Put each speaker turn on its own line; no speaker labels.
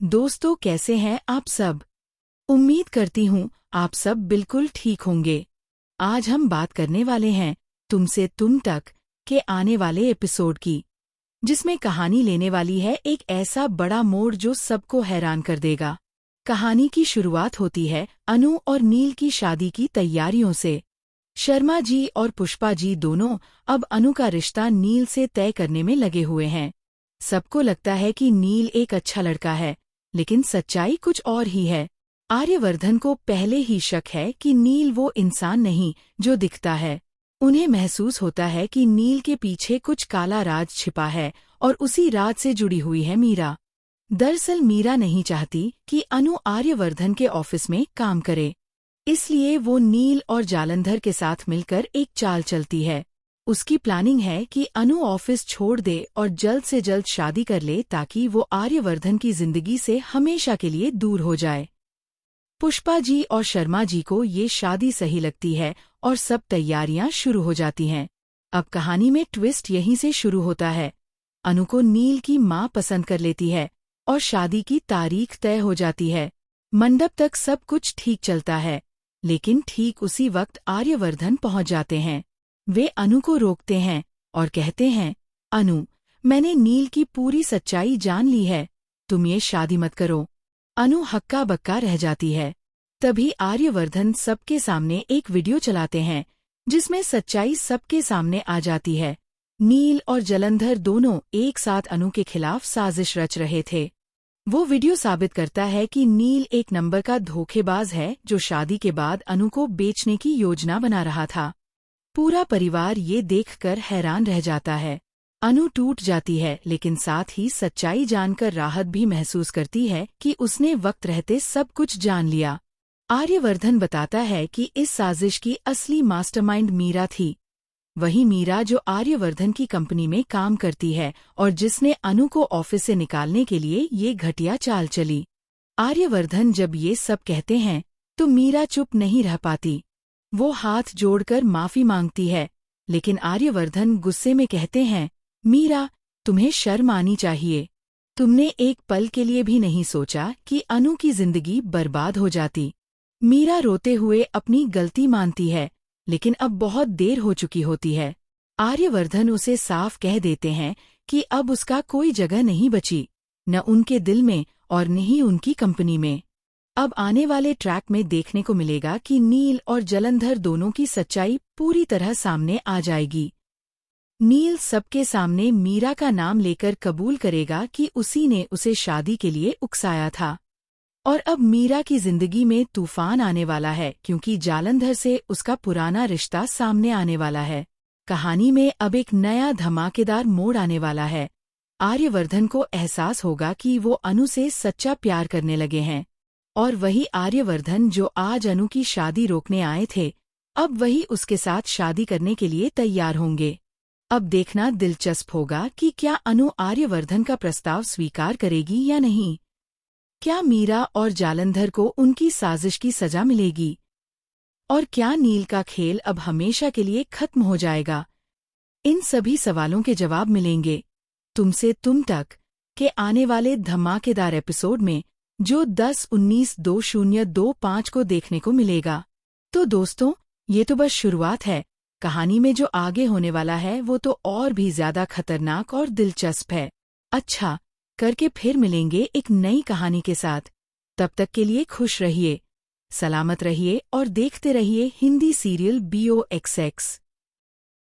दोस्तों, कैसे हैं आप सब। उम्मीद करती हूँ आप सब बिल्कुल ठीक होंगे। आज हम बात करने वाले हैं तुमसे तुम तक के आने वाले एपिसोड की, जिसमें कहानी लेने वाली है एक ऐसा बड़ा मोड़ जो सबको हैरान कर देगा। कहानी की शुरुआत होती है अनु और नील की शादी की तैयारियों से। शर्मा जी और पुष्पा जी दोनों अब अनु का रिश्ता नील से तय करने में लगे हुए हैं। सबको लगता है कि नील एक अच्छा लड़का है, लेकिन सच्चाई कुछ और ही है। आर्यवर्धन को पहले ही शक है कि नील वो इंसान नहीं जो दिखता है। उन्हें महसूस होता है कि नील के पीछे कुछ काला राज छिपा है और उसी राज से जुड़ी हुई है मीरा। दरअसल मीरा नहीं चाहती कि अनु आर्यवर्धन के ऑफिस में काम करे, इसलिए वो नील और जालंधर के साथ मिलकर एक चाल चलती है। उसकी प्लानिंग है कि अनु ऑफिस छोड़ दे और जल्द से जल्द शादी कर ले ताकि वो आर्यवर्धन की जिंदगी से हमेशा के लिए दूर हो जाए। पुष्पा जी और शर्मा जी को ये शादी सही लगती है और सब तैयारियां शुरू हो जाती हैं। अब कहानी में ट्विस्ट यहीं से शुरू होता है। अनु को नील की मां पसंद कर लेती है और शादी की तारीख तय हो जाती है। मंडप तक सब कुछ ठीक चलता है, लेकिन ठीक उसी वक्त आर्यवर्धन पहुंच जाते हैं। वे अनु को रोकते हैं और कहते हैं, अनु, मैंने नील की पूरी सच्चाई जान ली है, तुम ये शादी मत करो। अनु हक्का बक्का रह जाती है। तभी आर्यवर्धन सबके सामने एक वीडियो चलाते हैं, जिसमें सच्चाई सबके सामने आ जाती है। नील और जालंधर दोनों एक साथ अनु के खिलाफ साजिश रच रहे थे। वो वीडियो साबित करता है कि नील एक नंबर का धोखेबाज है जो शादी के बाद अनु को बेचने की योजना बना रहा था। पूरा परिवार ये देखकर हैरान रह जाता है। अनु टूट जाती है, लेकिन साथ ही सच्चाई जानकर राहत भी महसूस करती है कि उसने वक्त रहते सब कुछ जान लिया। आर्यवर्धन बताता है कि इस साजिश की असली मास्टरमाइंड मीरा थी। वही मीरा जो आर्यवर्धन की कंपनी में काम करती है और जिसने अनु को ऑफिस से निकालने के लिए ये घटिया चाल चली। आर्यवर्धन जब ये सब कहते हैं तो मीरा चुप नहीं रह पाती। वो हाथ जोड़कर माफी मांगती है, लेकिन आर्यवर्धन गुस्से में कहते हैं, मीरा, तुम्हें शर्म आनी चाहिए। तुमने एक पल के लिए भी नहीं सोचा कि अनु की जिंदगी बर्बाद हो जाती। मीरा रोते हुए अपनी गलती मानती है, लेकिन अब बहुत देर हो चुकी होती है। आर्यवर्धन उसे साफ कह देते हैं कि अब उसका कोई जगह नहीं बची, न उनके दिल में और न ही उनकी कंपनी में। अब आने वाले ट्रैक में देखने को मिलेगा कि नील और जालंधर दोनों की सच्चाई पूरी तरह सामने आ जाएगी। नील सबके सामने मीरा का नाम लेकर कबूल करेगा कि उसी ने उसे शादी के लिए उकसाया था। और अब मीरा की जिंदगी में तूफान आने वाला है, क्योंकि जालंधर से उसका पुराना रिश्ता सामने आने वाला है। कहानी में अब एक नया धमाकेदार मोड़ आने वाला है। आर्यवर्धन को एहसास होगा कि वो अनु से सच्चा प्यार करने लगे हैं, और वही आर्यवर्धन जो आज अनु की शादी रोकने आए थे, अब वही उसके साथ शादी करने के लिए तैयार होंगे। अब देखना दिलचस्प होगा कि क्या अनु आर्यवर्धन का प्रस्ताव स्वीकार करेगी या नहीं। क्या मीरा और जालंधर को उनकी साजिश की सजा मिलेगी, और क्या नील का खेल अब हमेशा के लिए खत्म हो जाएगा। इन सभी सवालों के जवाब मिलेंगे तुमसे तुम तक के आने वाले धमाकेदार एपिसोड में, जो 10/19/2025 को देखने को मिलेगा। तो दोस्तों, ये तो बस शुरुआत है। कहानी में जो आगे होने वाला है वो तो और भी ज्यादा खतरनाक और दिलचस्प है। अच्छा, करके फिर मिलेंगे एक नई कहानी के साथ। तब तक के लिए खुश रहिए, सलामत रहिए और देखते रहिए हिंदी सीरियल BOXX।